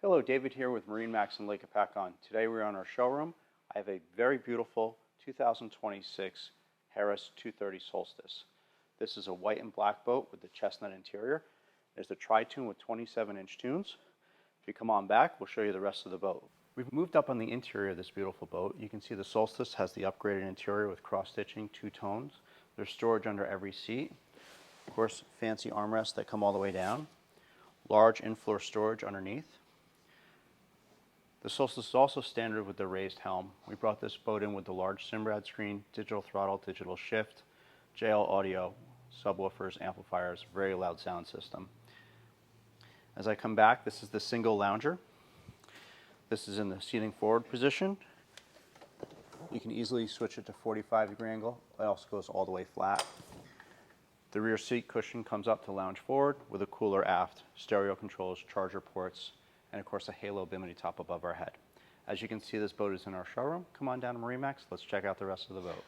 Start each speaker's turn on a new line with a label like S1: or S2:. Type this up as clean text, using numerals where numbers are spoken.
S1: Hello, David here with MarineMax Lake Hopatcong. Today we're on our showroom. I have a very beautiful 2026 Harris 230 Solstice. This is a white and black boat with the chestnut interior. There's the tri-tune with 27-inch tunes. If you come on back, we'll show you the rest of the boat. We've moved up on the interior of this beautiful boat. You can see the Solstice has the upgraded interior with cross-stitching, two tones. There's storage under every seat. Of course, fancy armrests that come all the way down. Large in-floor storage underneath. The Solstice is also standard with the raised helm. We brought this boat in with the large Simrad screen, digital throttle, digital shift, JL audio, subwoofers, amplifiers, very loud sound system. As I come back, this is the single lounger. This is in the seating forward position. You can easily switch it to 45-degree angle. It also goes all the way flat. The rear seat cushion comes up to lounge forward with a cooler aft, stereo controls, charger ports, and of course a Halo Bimini top above our head. As you can see, this boat is in our showroom. Come on down to MarineMax. Let's check out the rest of the boat.